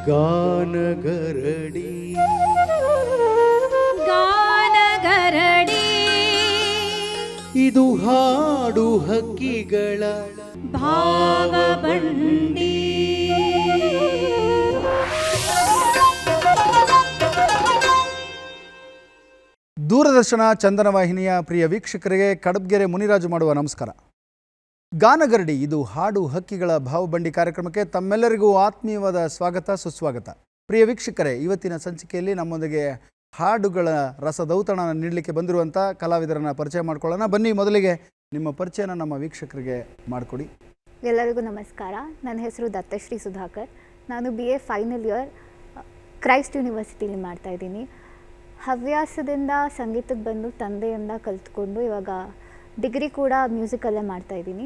ಗಾನಗರಡಿ ಗಾನಗರಡಿ ಇದು ಹಾಡು ಹಕ್ಕಿಗಳ ಭಾವಬಂಡಿ. ದೂರದರ್ಶನ ಚಂದನ ವಾಹಿನಿಯ ಪ್ರಿಯ ವೀಕ್ಷಕರಿಗೆ ಕಡಬ್ಗೆರೆ ಮುನಿರಾಜು ಮಾಡುವ ನಮಸ್ಕಾರ. ಗಾನಗರಡಿ ಇದು ಹಾಡು ಹಕ್ಕಿಗಳ ಭಾವಬಂಡಿ ಕಾರ್ಯಕ್ರಮಕ್ಕೆ ತಮ್ಮೆಲ್ಲರಿಗೂ ಆತ್ಮೀಯವಾದ ಸ್ವಾಗತ ಸುಸ್ವಾಗತ. ಪ್ರಿಯ ವೀಕ್ಷಕರೇ, ಇವತ್ತಿನ ಸಂಚಿಕೆಯಲ್ಲಿ ನಮ್ಮೊಂದಿಗೆ ಹಾಡುಗಳ ರಸದೌತಣ ನೀಡಲಿಕ್ಕೆ ಬಂದಿರುವಂಥ ಕಲಾವಿದರನ್ನು ಪರಿಚಯ ಮಾಡ್ಕೊಳ್ಳೋಣ. ಬನ್ನಿ, ಮೊದಲಿಗೆ ನಿಮ್ಮ ಪರಿಚಯನ ನಮ್ಮ ವೀಕ್ಷಕರಿಗೆ ಮಾಡಿಕೊಡಿ. ಎಲ್ಲರಿಗೂ ನಮಸ್ಕಾರ. ನನ್ನ ಹೆಸರು ದತ್ತಶ್ರೀ ಸುಧಾಕರ್. ನಾನು BA ಫೈನಲ್ ಇಯರ್ ಕ್ರೈಸ್ಟ್ ಯೂನಿವರ್ಸಿಟಿಲಿ ಮಾಡ್ತಾಯಿದ್ದೀನಿ. ಹವ್ಯಾಸದಿಂದ ಸಂಗೀತಕ್ಕೆ ಬಂದು ತಂದೆಯಿಂದ ಕಲಿತ್ಕೊಂಡು ಇವಾಗ ಡಿಗ್ರಿ ಕೂಡ ಮ್ಯೂಸಿಕಲ್ಲೇ ಮಾಡ್ತಾಯಿದ್ದೀನಿ.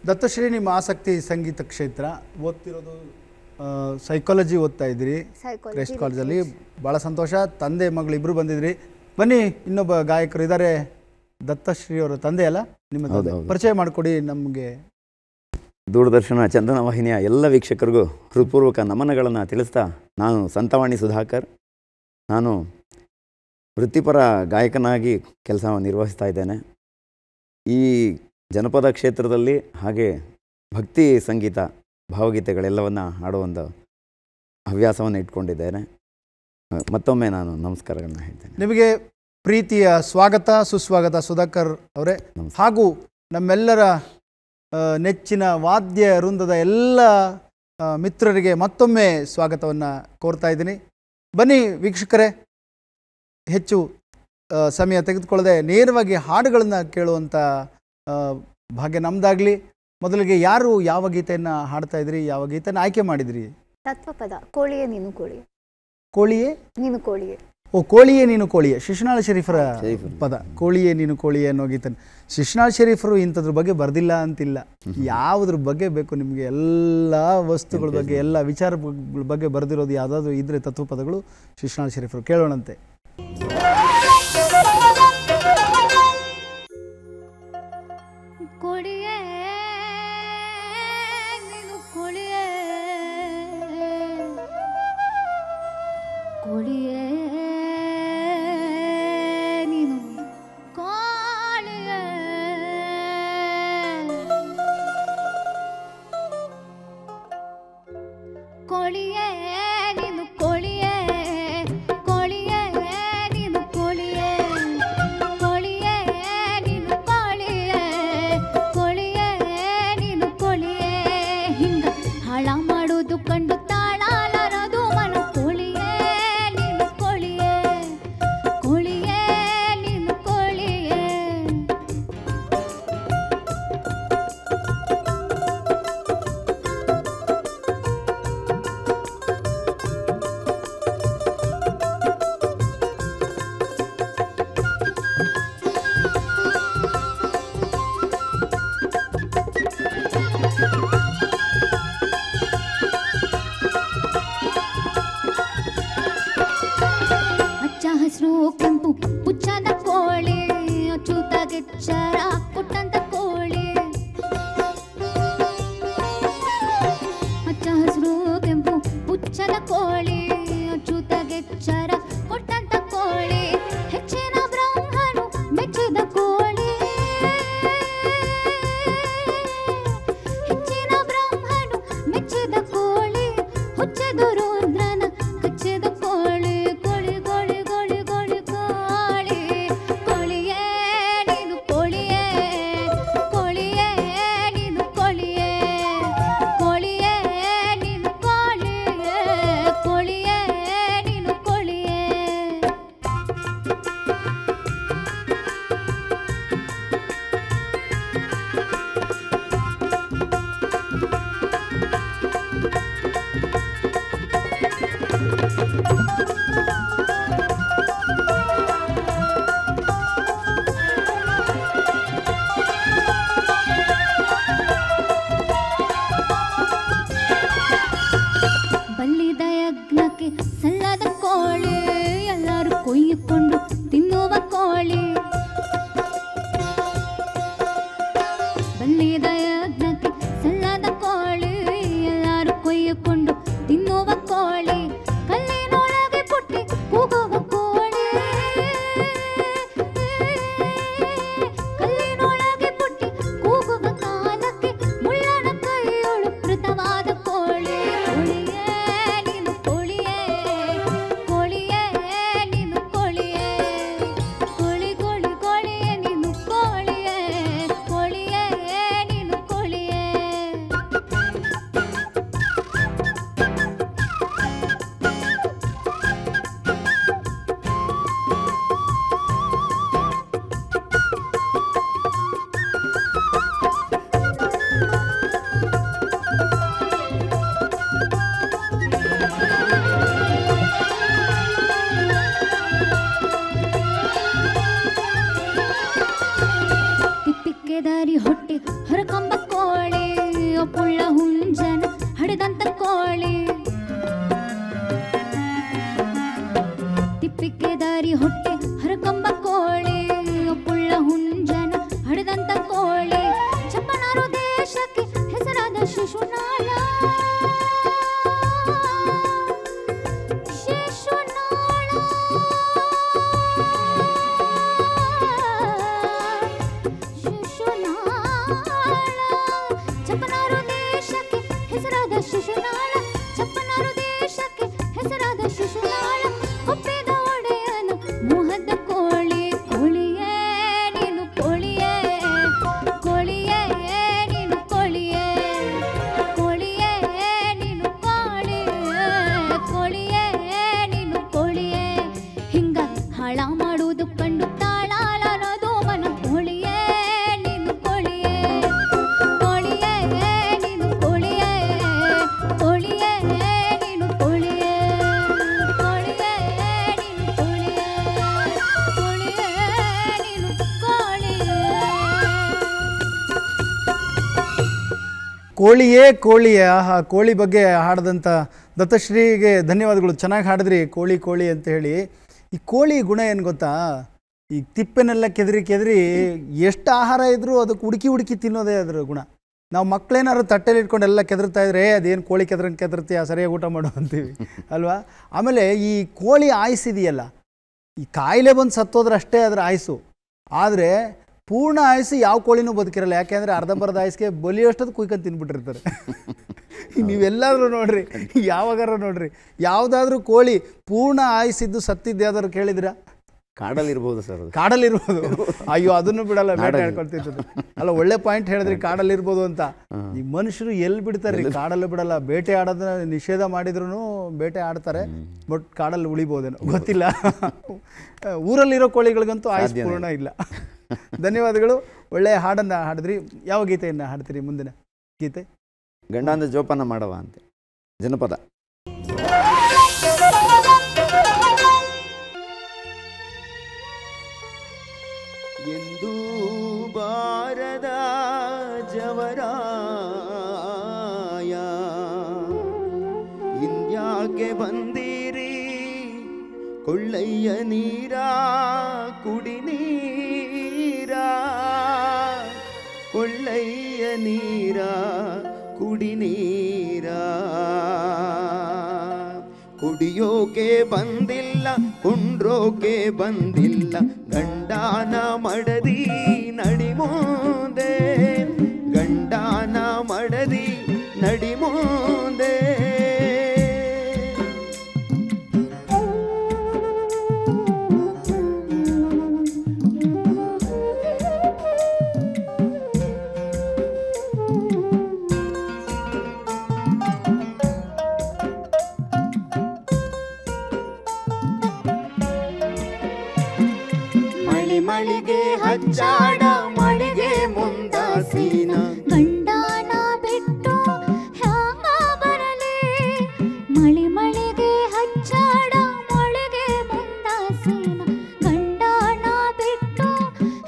ದತ್ತಶ್ರೀ, ನಿಮ್ಮ ಆಸಕ್ತಿ ಸಂಗೀತ ಕ್ಷೇತ್ರ, ಓದ್ತಿರೋದು ಸೈಕಾಲಜಿ ಓದ್ತಾ ಇದ್ದೀರಿ ಕ್ರೈಸ್ಟ್ ಕಾಲೇಜಲ್ಲಿ. ಭಾಳ ಸಂತೋಷ. ತಂದೆ ಮಗಳು ಇಬ್ಬರು ಬಂದಿದ್ರಿ. ಬನ್ನಿ, ಇನ್ನೊಬ್ಬ ಗಾಯಕರು ಇದ್ದಾರೆ, ದತ್ತಶ್ರೀ ಅವರ ತಂದೆ ಅಲ್ಲ, ನಿಮ್ಮ ತಂದೆ. ಪರಿಚಯ ಮಾಡಿಕೊಡಿ ನಮಗೆ. ದೂರದರ್ಶನ ಚಂದನ ವಾಹಿನಿಯ ಎಲ್ಲ ವೀಕ್ಷಕರಿಗೂ ಹೃತ್ಪೂರ್ವಕ ನಮನಗಳನ್ನು ತಿಳಿಸ್ತಾ, ನಾನು ಸಂತವಾಣಿ ಸುಧಾಕರ್. ನಾನು ವೃತ್ತಿಪರ ಗಾಯಕನಾಗಿ ಕೆಲಸ ನಿರ್ವಹಿಸ್ತಾ ಇದ್ದೇನೆ. ಈ ಜನಪದ ಕ್ಷೇತ್ರದಲ್ಲಿ ಹಾಗೆ ಭಕ್ತಿ ಸಂಗೀತ ಭಾವಗೀತೆಗಳೆಲ್ಲವನ್ನು ಹಾಡುವಂಥ ಹವ್ಯಾಸವನ್ನು ಇಟ್ಕೊಂಡಿದ್ದೇನೆ. ಮತ್ತೊಮ್ಮೆ ನಾನು ನಮಸ್ಕಾರಗಳನ್ನು ಹೇಳ್ತೇನೆ. ನಿಮಗೆ ಪ್ರೀತಿಯ ಸ್ವಾಗತ ಸುಸ್ವಾಗತ ಸುಧಾಕರ್ ಅವರೇ. ಹಾಗೂ ನಮ್ಮೆಲ್ಲರ ನೆಚ್ಚಿನ ವಾದ್ಯ ವೃಂದದ ಎಲ್ಲ ಮಿತ್ರರಿಗೆ ಮತ್ತೊಮ್ಮೆ ಸ್ವಾಗತವನ್ನು ಕೋರ್ತಾ ಇದ್ದೀನಿ. ಬನ್ನಿ ವೀಕ್ಷಕರೇ, ಹೆಚ್ಚು ಸಮಯ ತೆಗೆದುಕೊಳ್ಳದೆ ನೇರವಾಗಿ ಹಾಡುಗಳನ್ನು ಕೇಳುವಂಥ ಭಾಗ್ಯ ನಮ್ಮದಾಗಲಿ. ಮೊದಲಿಗೆ ಯಾರು ಯಾವ ಗೀತೆಯನ್ನು ಹಾಡ್ತಾ ಇದ್ರಿ, ಯಾವ ಗೀತೆಯನ್ನು ಆಯ್ಕೆ ಮಾಡಿದ್ರಿ? ತತ್ವಪದ, ಕೋಳಿಯೇ ನೀನು ಕೋಳಿಯೇ. ಕೋಳಿಯೇ ನೀನು ಕೋಳಿಯೇ. ಓ, ಕೋಳಿಯೇ ನೀನು ಕೋಳಿಯೇ, ಶಿಶುನಾಳ ಶರೀಫರ ಪದ. ಕೋಳಿಯೇ ನೀನು ಕೋಳಿಯೇ ಅನ್ನೋ ಗೀತೆ. ಶಿಶುನಾಳ ಶರೀಫರು ಇಂಥದ್ರ ಬಗ್ಗೆ ಬರ್ದಿಲ್ಲ ಅಂತಿಲ್ಲ. ಯಾವುದ್ರ ಬಗ್ಗೆ ಬೇಕು ನಿಮಗೆ, ಎಲ್ಲ ವಸ್ತುಗಳ ಬಗ್ಗೆ, ಎಲ್ಲ ವಿಚಾರಗಳ ಬಗ್ಗೆ ಬರೆದಿರೋದು ಯಾವುದಾದ್ರು ಇದ್ರೆ ತತ್ವಪದಗಳು ಶಿಶುನಾಳ ಶರೀಫರು. ಕೇಳೋಣಂತೆ. ಕೊಡಿಯೇ ನೀನು ಕೊಳಿಯೇ, ಕೊಳಿಯೇ ನೀನು ಕೋಳಿಯೇ, ಕೊಳಿಯೇ ನೀನು ಕೊಳಿಯೇ, ಕೊಳಿಯೇ ನೀನು ಕೊಳಿಯೇ, ಕೊಳಿಯೇ ನೀನು ಕೊಳಿಯೇ, ಕೊಳಿಯೇ ನೀನು ಕೊಳಿಯೇ. ಹಿಂಗ ಹಾಳ ಮಾಡೋದು ಕಂಡು ತಾಳಾಲರದು ಮನ. ಕೊಳಿಯೇ ನೀನು ಕೊಳಿಯೇ, ಕೊಳಿಯೇ ನೀನು ಕೊಳಿಯೇ. ಪುಳ್ಳ ಹುಂಜನ ಹಡೆದಂತ ಕೋಳಿ ತಿಪ್ಪಿಕ್ಕೆ ದಾರಿ ಹೊಟ್ಟೆ ಹರಕಂಬ ಕೋಳಿ ಪುಳ್ಳ ಹುಂಜನ ಹಡೆದಂತ ಕೋಳಿ ಚಪ್ಪನಾರು ದೇಶಕ್ಕೆ ಹೆಸರಾದ ಶಿಶುನಾಳ ಶಿಶುನಾಳ ಚಪ್ಪನಾರು ದೇಶಕ್ಕೆ ಹೆಸರಾದ ಶಿಶುನಾಳ ಒಪ್ಪಿದ ಒಡೆಯನ ಮೋಹದ ಕೋಳಿ ಕೋಳಿಯೇ ನೀನು ಕೋಳಿಯೇ ಕೋಳಿಯೇ ನೀನು ಕೋಳಿಯೇ ಕೋಳಿಯೇ ನೀನು ಕೋಳಿಯೇ ಕೋಳಿಯೇ ನೀನು ಕೋಳಿಯೇ ಹಿಂಗ ಹಾಳ ಮಾಡುವುದು ಕಂಡು ತಾಳಾಲನದು ಮನ ಕೋಳಿಯೇ ನೀನು ಕೋಳಿಯೇ ಕೋಳಿಯೇ ನೀನು ಕೋಳಿಯೇ ಕೋಳಿಯೇ ನೀನು ಕೋಳಿಯೇ ಕೋಳಿಯೇ ನೀನು ಕೋಳಿಯೇ ಕೋಳಿಯೇ ನೀನು ಕೋಳಿಯೇ ಕೋಳಿಯ ಆ ಕೋಳಿ ಬಗ್ಗೆ ಹಾಡಿದಂಥ ದತ್ತಶ್ರೀಗೆ ಧನ್ಯವಾದಗಳು. ಚೆನ್ನಾಗಿ ಹಾಡಿದ್ರಿ ಕೋಳಿ ಕೋಳಿ ಅಂತ ಹೇಳಿ. ಈ ಕೋಳಿ ಗುಣ ಏನು ಗೊತ್ತಾ, ಈ ತಿಪ್ಪೆನೆಲ್ಲ ಕೆದರಿ ಕೆದರಿ ಎಷ್ಟು ಆಹಾರ ಇದ್ದರೂ ಅದಕ್ಕೆ ಹುಡುಕಿ ತಿನ್ನೋದೇ ಅದರ ಗುಣ. ನಾವು ಮಕ್ಕಳೇನಾದ್ರು ತಟ್ಟೆಲಿ ಇಟ್ಕೊಂಡು ಎಲ್ಲ ಕೆದರ್ತಾ ಇದ್ರೆ ಅದೇನು ಕೋಳಿ ಕೆದರ್ತೀಯ ಸರಿಯಾಗಿ ಊಟ ಮಾಡು ಅಂತೀವಿ ಅಲ್ವಾ. ಆಮೇಲೆ ಈ ಕೋಳಿ ಆಯುಸ್ಸಿದೆಯಲ್ಲ, ಈ ಕಾಯಿಲೆ ಬಂದು ಸತ್ತೋದ್ರೆ ಅಷ್ಟೇ ಅದರ ಆಯುಸ್ಸು. ಆದರೆ ಪೂರ್ಣ ಆಯುಸ್ಸು ಯಾವ ಕೋಳಿನೂ ಬದುಕಿರಲ್ಲ. ಯಾಕೆಂದರೆ ಅರ್ಧಂಬರ್ಧ ಆಯುಸ್ಗೆ ಬಲಿಯೋಷ್ಟದು ಕುಯ್ಕೊಂಡು ತಿನ್ಬಿಟ್ಟಿರ್ತಾರೆ. ನೀವೆಲ್ಲಾದರೂ ನೋಡ್ರಿ, ಯಾವಾಗಾರ ನೋಡ್ರಿ, ಯಾವುದಾದ್ರೂ ಕೋಳಿ ಪೂರ್ಣ ಆಯುಸ್ಸಿದ್ದು ಸತ್ತಿದ್ದು ಯಾವ್ದಾದ್ರು ಕೇಳಿದಿರಾ? ಕಾಡಲ್ಲಿರ್ಬೋದು ಸರ್, ಕಾಡಲ್ಲಿರ್ಬೋದು. ಅಯ್ಯೋ ಅದನ್ನು ಬಿಡಲ್ಲ, ಬೇಟೆ ಆಡ್ಕೊಳ್ತಿರ್ತದೆ ಅಲ್ಲ. ಒಳ್ಳೆ ಪಾಯಿಂಟ್ ಹೇಳಿದ್ರಿ, ಕಾಡಲ್ಲಿರ್ಬೋದು ಅಂತ. ಈ ಮನುಷ್ಯರು ಎಲ್ಲಿ ಬಿಡ್ತಾರೆ? ಕಾಡಲ್ಲೂ ಬಿಡಲ್ಲ. ಬೇಟೆ ಆಡೋದನ್ನ ನಿಷೇಧ ಮಾಡಿದ್ರು ಬೇಟೆ ಆಡ್ತಾರೆ, ಬಟ್ ಕಾಡಲ್ಲಿ ಉಳಿಬೋದೇನೋ ಗೊತ್ತಿಲ್ಲ. ಊರಲ್ಲಿರೋ ಕೋಳಿಗಳಿಗಂತೂ ಆಯುಸ್ ಪೂರ್ಣ ಇಲ್ಲ. ಧನ್ಯವಾದಗಳು. ಒಳ್ಳೆಯ ಹಾಡನ್ನು ಹಾಡಿದ್ರಿ. ಯಾವ ಗೀತೆಯನ್ನು ಹಾಡ್ತೀರಿ ಮುಂದಿನ ಗೀತೆ? ಗಂಡಾಂದ ಜೋಪಾನ ಮಾಡವ ಅಂತ ಜನಪದ. ಎಂದು ಬಾರದ ಜವರಾಯ ಇನ್ಯಾಕೆ ಬಂದಿರಿ ಕೊಳ್ಳಯ್ಯ ನೀರ ಕುಡಿ ನೀರ ಕೊಳ್ಳಯ್ಯ ನೀರ ಕುಡಿ ನೀರ ಕುಡಿಯೋಕೆ ಬಂದಿಲ್ಲ ಕುಂಡ್ರೋಕೆ ಬಂದಿಲ್ಲ ಗಂಡಾನ ಮಡದಿ ನಡಿಮುಂದೆ ಗಂಡಾನ ಮಡದಿ ನಡಿಮುಂದೆ ಮಳಿಗೆ ಹಚ್ಚಾಡ ಮಳಿಗೆ ಮುಂದಾಸೀನ ಗಂಡಾನ ಬಿಟ್ಟು ಹ್ಯಾಂಗ ಬರಲಿ ಮಳಿಗೆ ಹಚ್ಚಾಡ ಮಳಿಗೆ ಮುಂದಾಸೀನ ಗಂಡಾನ ಬಿಟ್ಟು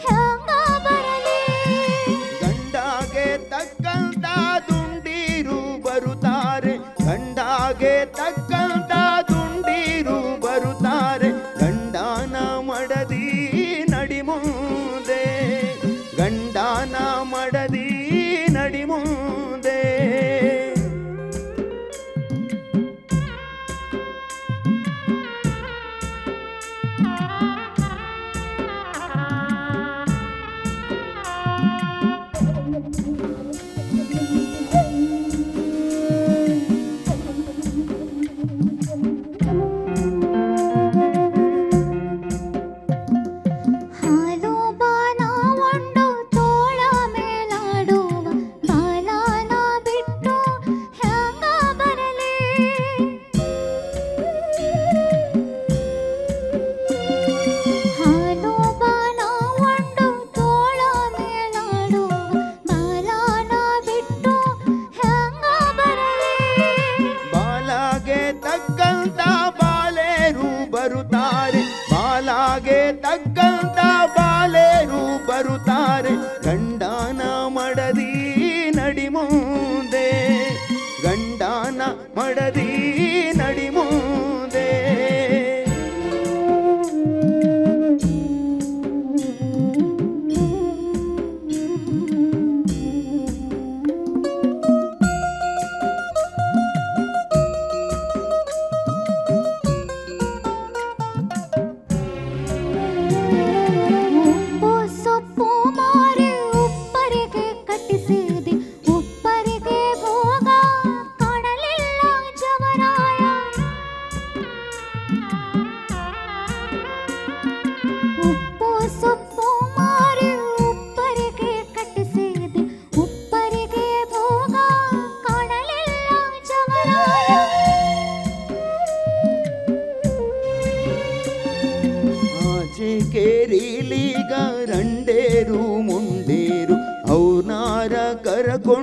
ಹ್ಯಾಂಗ ಬರಲಿ ಗಂಡಾಗೆ ತಕ್ಕಂತ ದುಂಡೀರು ಬರುತ್ತಾರೆ ಗಂಡಾಗೆ ತಕ್ಕಂತ ದುಂಡೀರು ಬರುತ್ತಾರೆ ಗಂಡಾನ ಮಡದಿ ನಡಿಮುಂದೆ ಗಂಡಾನ ಮಡದಿ ನಡಿಮುಂದೆ ಹಾಲು ಬಾನ ಒಂದು ತೋಳ ಮೇಲಾಡುವ ಬಾಲಾನ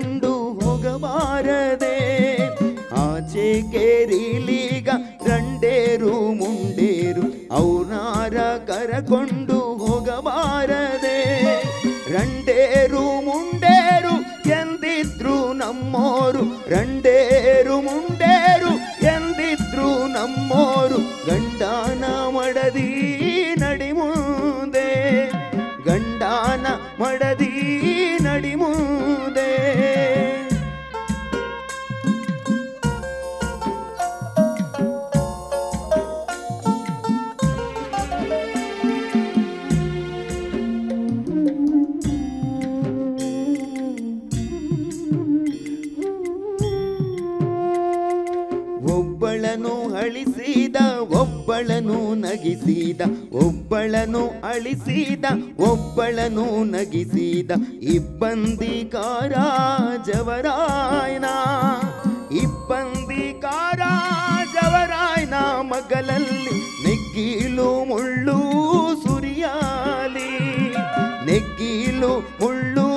ಕರಕೊಂಡು ಹೋಗಬಾರದೆ ಆಚೆ ಕೇರಿಲೀಗ ರಂಡೇರು ಮುಂಡೇರು ಅವನಾರ ಕರಕೊಂಡು ಹೋಗಬಾರದೆ ರಂಡೇರು ಮುಂಡೇರು ಎಂದಿದ್ರು ನಮ್ಮೋರು ರಂಡೇರು ಮುಂಡೇರು ಎಂದಿದ್ರು ನಮ್ಮೋರು ಗಂಡಾನ ಮಡದಿ ನಡಿಮುಂದೆ ಗಂಡಾನ ಮಡದಿ ನಡಿಮುಂದೆ ಒಬ್ಬಳನು ಅಳಿಸಿದ ಒಬ್ಬಳನು ನಗಿಸಿದ ಒಬ್ಬಳನು ಅಳಿಸಿದ ಒಬ್ಬಳನು ನಗಿಸಿದ ಇಬ್ಬಂದಿಕಾರ ಜವರಾಯನ ಇಬ್ಬಂದಿಕಾರ ಜವರಾಯನ ಮಗಲಲ್ಲಿ ನೆಗ್ಗಿಲು ಮುಳ್ಳು ಸುರಿಯಾಲಿ ನೆಗ್ಗಿಲು ಮುಳ್ಳು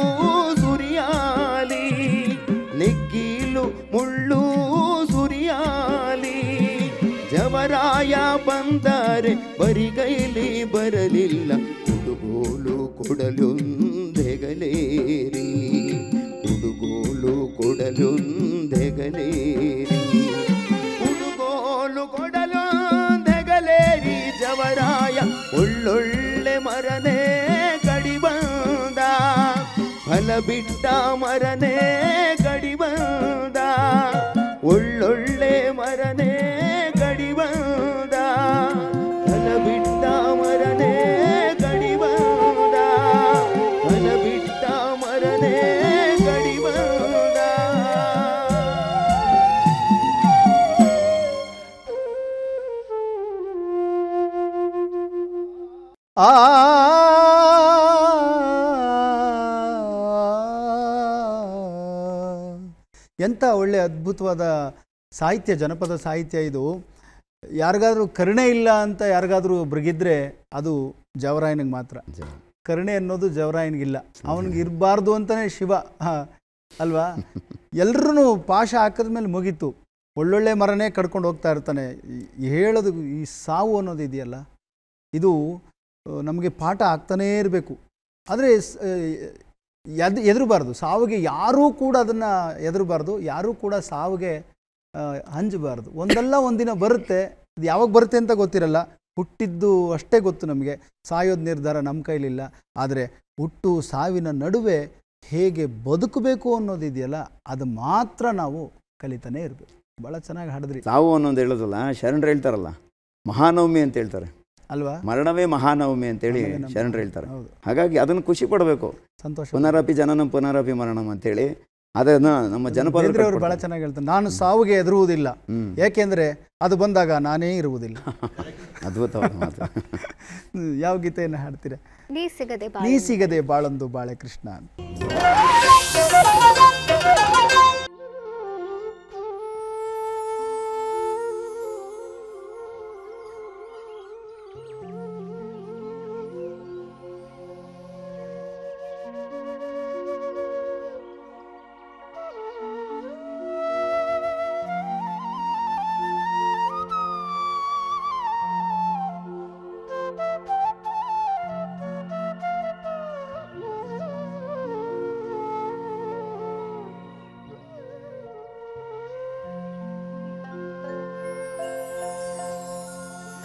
ಸುರಿಯಾಲಿ ನೆಗ್ಗಿಲು ಮುಳ್ಳು ಸುರಿಯಾಲಿ ಜವರಾಯ ಬಂದರೆ ಬರಿಗೈಲಿ ಬರಲಿಲ್ಲ ಕುಡುಗೋಲು ಕೊಡಲೊಂದೆಗಲೇರಿ ಕುಡುಗೋಲು ಕೊಡಲೊಂದೆಗಲೇರಿ ಕುಡುಗೋಲು ಕೊಡಲೊಂದೆಗಲೇರಿ ಜವರಾಯ ಒಳ್ಳೊಳ್ಳೆ ಮರನೇ ಕಡಿ ಬಂದ ಫಲ ಬಿಟ್ಟ ಮರನೇ ಕಡಿ ಬಂದ ಒಳ್ಳೊಳ್ಳೆ ಮರನೇ ಕಡಿ ಬಂದ ಫಲ ಬಿಟ್ಟ ಮರನೇ ಕಡಿ ಬಂದ ಫಲ ಬಿಟ್ಟ ಮರನೇ ಕಡಿ ಬಂದ ಎಂಥ ಒಳ್ಳೆ ಅದ್ಭುತವಾದ ಸಾಹಿತ್ಯ, ಜನಪದ ಸಾಹಿತ್ಯ ಇದು. ಯಾರಿಗಾದ್ರೂ ಕರುಣೆ ಇಲ್ಲ ಅಂತ ಯಾರಿಗಾದ್ರೂ ಬ್ರಗಿದ್ರೆ ಅದು ಜವರಾಯನಿಗೆ ಮಾತ್ರ. ಕರುಣೆ ಅನ್ನೋದು ಜವರಾಯನಿಗಿಲ್ಲ, ಅವನಿಗೆ ಇರಬಾರ್ದು ಅಂತಲೇ ಶಿವ ಅಲ್ವಾ. ಎಲ್ಲರೂ ಪಾಶ ಹಾಕಿದ್ಮೇಲೆ ಮುಗೀತು, ಒಳ್ಳೊಳ್ಳೆ ಮರನೇ ಕಡ್ಕೊಂಡು ಹೋಗ್ತಾ ಇರ್ತಾನೆ. ಹೇಳೋದು ಈ ಸಾವು ಅನ್ನೋದು ಇದೆಯಲ್ಲ, ಇದು ನಮಗೆ ಪಾಠ ಆಗ್ತಾನೇ ಇರಬೇಕು. ಆದರೆ ಎದುರಬಾರ್ದು ಸಾವಿಗೆ, ಯಾರೂ ಕೂಡ ಅದನ್ನು ಎದುರಬಾರ್ದು, ಯಾರೂ ಕೂಡ ಸಾವಿಗೆ ಹಂಜಬಾರ್ದು. ಒಂದಲ್ಲ ಒಂದಿನ ಬರುತ್ತೆ, ಅದು ಯಾವಾಗ ಬರುತ್ತೆ ಅಂತ ಗೊತ್ತಿರಲ್ಲ. ಹುಟ್ಟಿದ್ದು ಅಷ್ಟೇ ಗೊತ್ತು ನಮಗೆ, ಸಾಯೋದು ನಿರ್ಧಾರ ನಮ್ಮ ಕೈಲಿಲ್ಲ. ಆದರೆ ಹುಟ್ಟು ಸಾವಿನ ನಡುವೆ ಹೇಗೆ ಬದುಕಬೇಕು ಅನ್ನೋದಿದೆಯಲ್ಲ, ಅದು ಮಾತ್ರ ನಾವು ಕಲಿತಾನೇ ಇರಬೇಕು. ಭಾಳ ಚೆನ್ನಾಗಿ ಹಾಡಿದ್ರಿ. ಸಾವು ಅನ್ನೋದು ಹೇಳೋದಲ್ಲ, ಶರಣರು ಹೇಳ್ತಾರಲ್ಲ ಮಹಾನವಮಿ ಅಂತ ಹೇಳ್ತಾರೆ ಅಲ್ವಾ, ಮರಣವೇ ಮಹಾನವಮಿ ಅಂತೇಳಿ ಶರಣರು ಹೇಳ್ತಾರೆ. ಹಾಗಾಗಿ ಅದನ್ನು ಖುಷಿ ಪಡಬೇಕು. ಸಂತೋಷ. ಪುನರಪಿ ಜನನಂ ಪುನರಪಿ ಮರಣಂ ಅಂತೇಳಿ ಅದನ್ನ ನಮ್ಮ ಜನಪದ ಅವರು ಬಹಳ ಚೆನ್ನಾಗಿ ಹೇಳ್ತಾರೆ. ನಾನು ಸಾವಿಗೆ ಎದುರುವುದಿಲ್ಲ, ಏಕೆಂದ್ರೆ ಅದು ಬಂದಾಗ ನಾನೇ ಇರುವುದಿಲ್ಲ. ಅದ್ಭುತವಾದ ಮಾತು. ಯಾವ ಗೀತೆಯನ್ನು ಹಾಡ್ತೀರಾ? ನೀ ಸಿಗದೆ ಬಾಳೊಂದು ಬಾಳೆ ಕೃಷ್ಣ.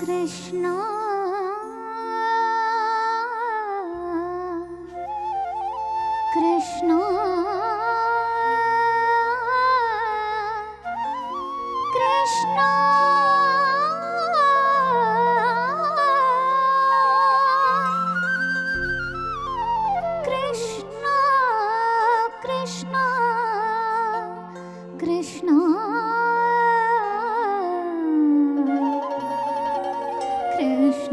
ಕೃಷ್ಣ ಕೃಷ್ಣ ಕೃಷ್ಣ ಕೃಷ್ಣ ಕೃಷ್ಣ ಕೃಷ್ಣ ಕೃಷ್ಣ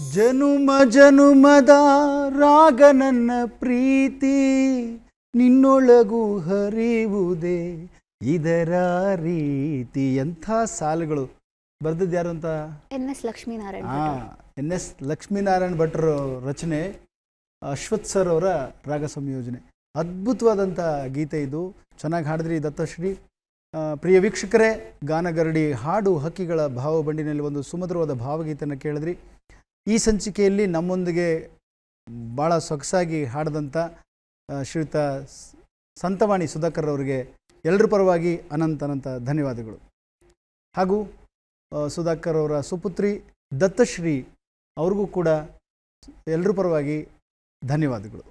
ಜನುಮ ಜನುಮದ ರಾಗ ನನ್ನ ಪ್ರೀತಿ ನಿನ್ನೊಳಗೂ ಹರಿಯುವುದೇ ಇದರ ರೀತಿ. ಎಂಥ ಸಾಲುಗಳು. ಬರ್ದದ್ದು ಯಾರು ಅಂತ? NS ಲಕ್ಷ್ಮೀನಾರಾಯಣ. NS ಲಕ್ಷ್ಮೀನಾರಾಯಣ ಭಟ್ರು ರಚನೆ, ಅಶ್ವಥ್ ಸರ್ ಅವರ ರಾಗ ಸಂಯೋಜನೆ. ಅದ್ಭುತವಾದಂಥ ಗೀತೆ ಇದು. ಚೆನ್ನಾಗಿ ಹಾಡಿದ್ರಿ ದತ್ತಶ್ರೀ. ಪ್ರಿಯ ವೀಕ್ಷಕರೇ, ಗಾನಗರಡಿ ಹಾಡು ಹಕ್ಕಿಗಳ ಭಾವಬಂಡಿನಲ್ಲಿ ಒಂದು ಸುಮಧುರವಾದ ಭಾವಗೀತೆಯನ್ನು ಕೇಳಿದ್ರಿ. ಈ ಸಂಚಿಕೆಯಲ್ಲಿ ನಮ್ಮೊಂದಿಗೆ ಭಾಳ ಸೊಗಸಾಗಿ ಹಾಡಿದಂಥ ಶ್ರೀಯುತ ಸಂತವಾಣಿ ಸುಧಾಕರ್ ಅವರಿಗೆ ಎಲ್ಲರ ಪರವಾಗಿ ಅನಂತ ಧನ್ಯವಾದಗಳು. ಹಾಗೂ ಸುಧಾಕರ್ ಅವರ ಸುಪುತ್ರಿ ದತ್ತಶ್ರೀ ಅವ್ರಿಗೂ ಕೂಡ ಎಲ್ಲರ ಪರವಾಗಿ ಧನ್ಯವಾದಗಳು.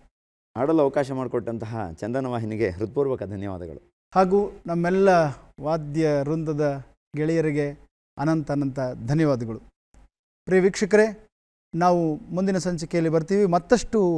ಆಡಲು ಅವಕಾಶ ಮಾಡಿಕೊಟ್ಟಂತಹ ಚಂದನ ವಾಹಿನಿಗೆ ಹೃತ್ಪೂರ್ವಕ ಧನ್ಯವಾದಗಳು. ಹಾಗೂ ನಮ್ಮೆಲ್ಲ ವಾದ್ಯ ವೃಂದದ ಗೆಳೆಯರಿಗೆ ಅನಂತ ಧನ್ಯವಾದಗಳು. ಪ್ರಿಯ ವೀಕ್ಷಕರೇ, ನಾವು ಮುಂದಿನ ಸಂಚಿಕೆಯಲ್ಲಿ ಬರ್ತೀವಿ. ಮತ್ತಷ್ಟು